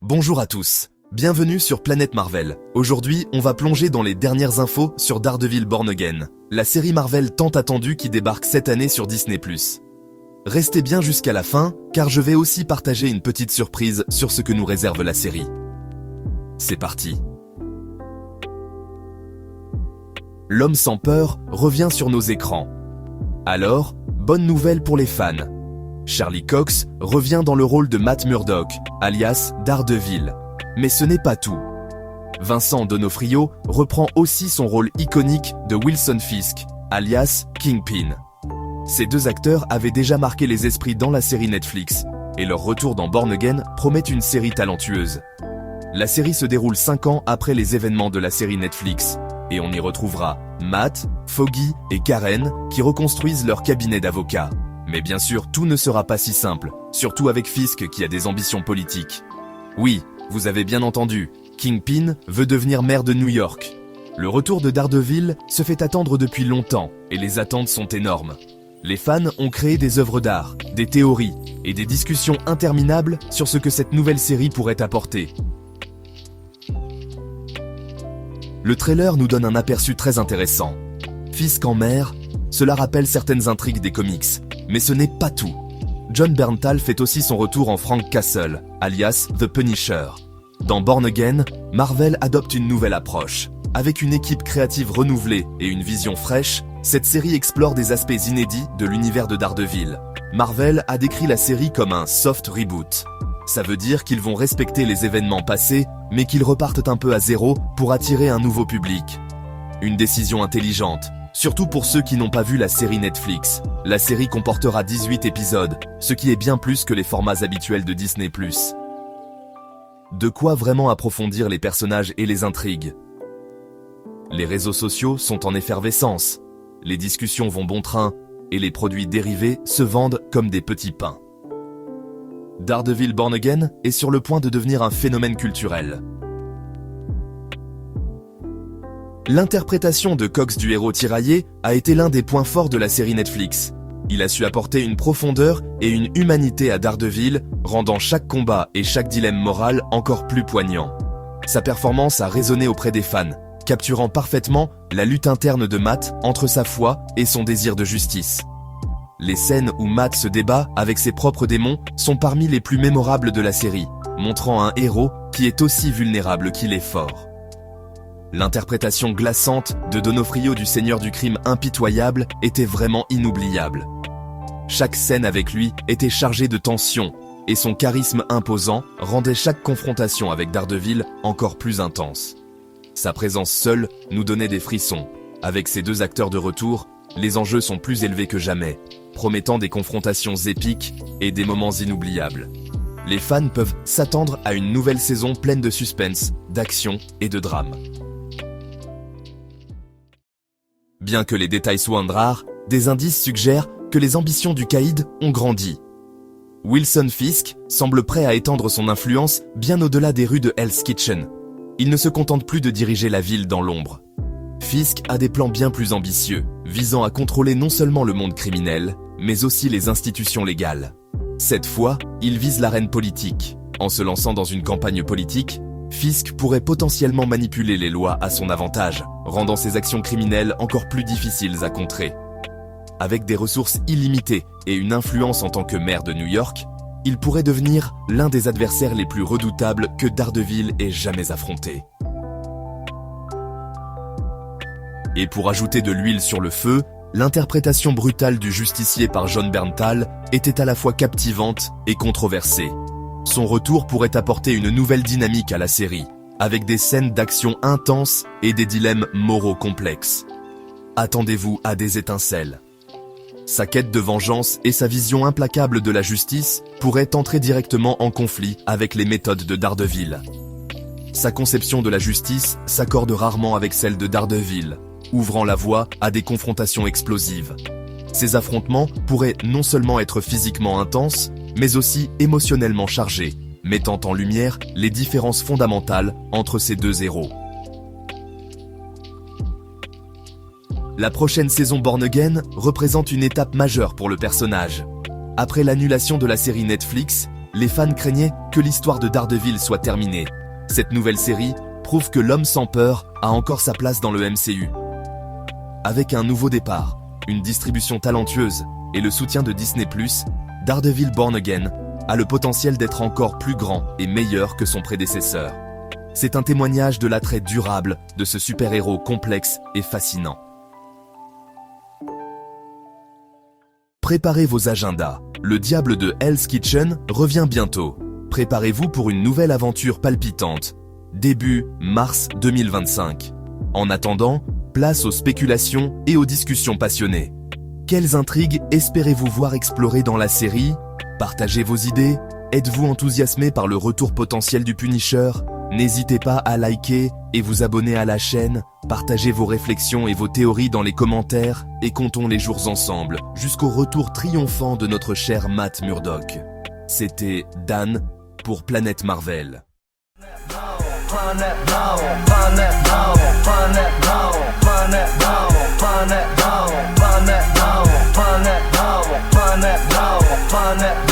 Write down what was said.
Bonjour à tous, bienvenue sur Planète Marvel. Aujourd'hui, on va plonger dans les dernières infos sur Daredevil Born Again, la série Marvel tant attendue qui débarque cette année sur Disney+. Restez bien jusqu'à la fin, car je vais aussi partager une petite surprise sur ce que nous réserve la série. C'est parti. L'homme sans peur revient sur nos écrans. Alors, bonne nouvelle pour les fans. Charlie Cox revient dans le rôle de Matt Murdock, alias Daredevil. Mais ce n'est pas tout. Vincent D'Onofrio reprend aussi son rôle iconique de Wilson Fisk, alias Kingpin. Ces deux acteurs avaient déjà marqué les esprits dans la série Netflix, et leur retour dans Born Again promet une série talentueuse. La série se déroule 5 ans après les événements de la série Netflix, et on y retrouvera Matt, Foggy et Karen qui reconstruisent leur cabinet d'avocats. Mais bien sûr, tout ne sera pas si simple, surtout avec Fisk qui a des ambitions politiques. Oui, vous avez bien entendu, Kingpin veut devenir maire de New York. Le retour de Daredevil se fait attendre depuis longtemps, et les attentes sont énormes. Les fans ont créé des œuvres d'art, des théories et des discussions interminables sur ce que cette nouvelle série pourrait apporter. Le trailer nous donne un aperçu très intéressant. Fisk en maire, cela rappelle certaines intrigues des comics. Mais ce n'est pas tout. Jon Bernthal fait aussi son retour en Frank Castle, alias The Punisher. Dans Born Again, Marvel adopte une nouvelle approche. Avec une équipe créative renouvelée et une vision fraîche, cette série explore des aspects inédits de l'univers de Daredevil. Marvel a décrit la série comme un soft reboot. Ça veut dire qu'ils vont respecter les événements passés, mais qu'ils repartent un peu à zéro pour attirer un nouveau public. Une décision intelligente. Surtout pour ceux qui n'ont pas vu la série Netflix. La série comportera 18 épisodes, ce qui est bien plus que les formats habituels de Disney+. De quoi vraiment approfondir les personnages et les intrigues. Les réseaux sociaux sont en effervescence, les discussions vont bon train, et les produits dérivés se vendent comme des petits pains. Daredevil Born Again est sur le point de devenir un phénomène culturel. L'interprétation de Cox du héros tiraillé a été l'un des points forts de la série Netflix. Il a su apporter une profondeur et une humanité à Daredevil, rendant chaque combat et chaque dilemme moral encore plus poignant. Sa performance a résonné auprès des fans, capturant parfaitement la lutte interne de Matt entre sa foi et son désir de justice. Les scènes où Matt se débat avec ses propres démons sont parmi les plus mémorables de la série, montrant un héros qui est aussi vulnérable qu'il est fort. L'interprétation glaçante de D'Onofrio du Seigneur du crime impitoyable était vraiment inoubliable. Chaque scène avec lui était chargée de tension, et son charisme imposant rendait chaque confrontation avec Daredevil encore plus intense. Sa présence seule nous donnait des frissons. Avec ces deux acteurs de retour, les enjeux sont plus élevés que jamais, promettant des confrontations épiques et des moments inoubliables. Les fans peuvent s'attendre à une nouvelle saison pleine de suspense, d'action et de drame. Bien que les détails soient rares, des indices suggèrent que les ambitions du caïd ont grandi. Wilson Fisk semble prêt à étendre son influence bien au-delà des rues de Hell's Kitchen. Il ne se contente plus de diriger la ville dans l'ombre. Fisk a des plans bien plus ambitieux, visant à contrôler non seulement le monde criminel, mais aussi les institutions légales. Cette fois, il vise l'arène politique. En se lançant dans une campagne politique, Fisk pourrait potentiellement manipuler les lois à son avantage, rendant ses actions criminelles encore plus difficiles à contrer. Avec des ressources illimitées et une influence en tant que maire de New York, il pourrait devenir l'un des adversaires les plus redoutables que Daredevil ait jamais affronté. Et pour ajouter de l'huile sur le feu, l'interprétation brutale du justicier par Jon Bernthal était à la fois captivante et controversée. Son retour pourrait apporter une nouvelle dynamique à la série, avec des scènes d'action intenses et des dilemmes moraux complexes. Attendez-vous à des étincelles. Sa quête de vengeance et sa vision implacable de la justice pourraient entrer directement en conflit avec les méthodes de Daredevil. Sa conception de la justice s'accorde rarement avec celle de Daredevil, ouvrant la voie à des confrontations explosives. Ces affrontements pourraient non seulement être physiquement intenses, mais aussi émotionnellement chargés, mettant en lumière les différences fondamentales entre ces deux héros. La prochaine saison Born Again représente une étape majeure pour le personnage. Après l'annulation de la série Netflix, les fans craignaient que l'histoire de Daredevil soit terminée. Cette nouvelle série prouve que l'homme sans peur a encore sa place dans le MCU. Avec un nouveau départ, une distribution talentueuse et le soutien de Disney+, Daredevil Born Again a le potentiel d'être encore plus grand et meilleur que son prédécesseur. C'est un témoignage de l'attrait durable de ce super-héros complexe et fascinant. Préparez vos agendas. Le diable de Hell's Kitchen revient bientôt. Préparez-vous pour une nouvelle aventure palpitante. Début mars 2025. En attendant, place aux spéculations et aux discussions passionnées. Quelles intrigues espérez-vous voir explorer dans la série? Partagez vos idées. Êtes-vous enthousiasmé par le retour potentiel du Punisher? N'hésitez pas à liker et vous abonner à la chaîne. Partagez vos réflexions et vos théories dans les commentaires et comptons les jours ensemble jusqu'au retour triomphant de notre cher Matt Murdock. C'était Dan pour Planète Marvel. Planet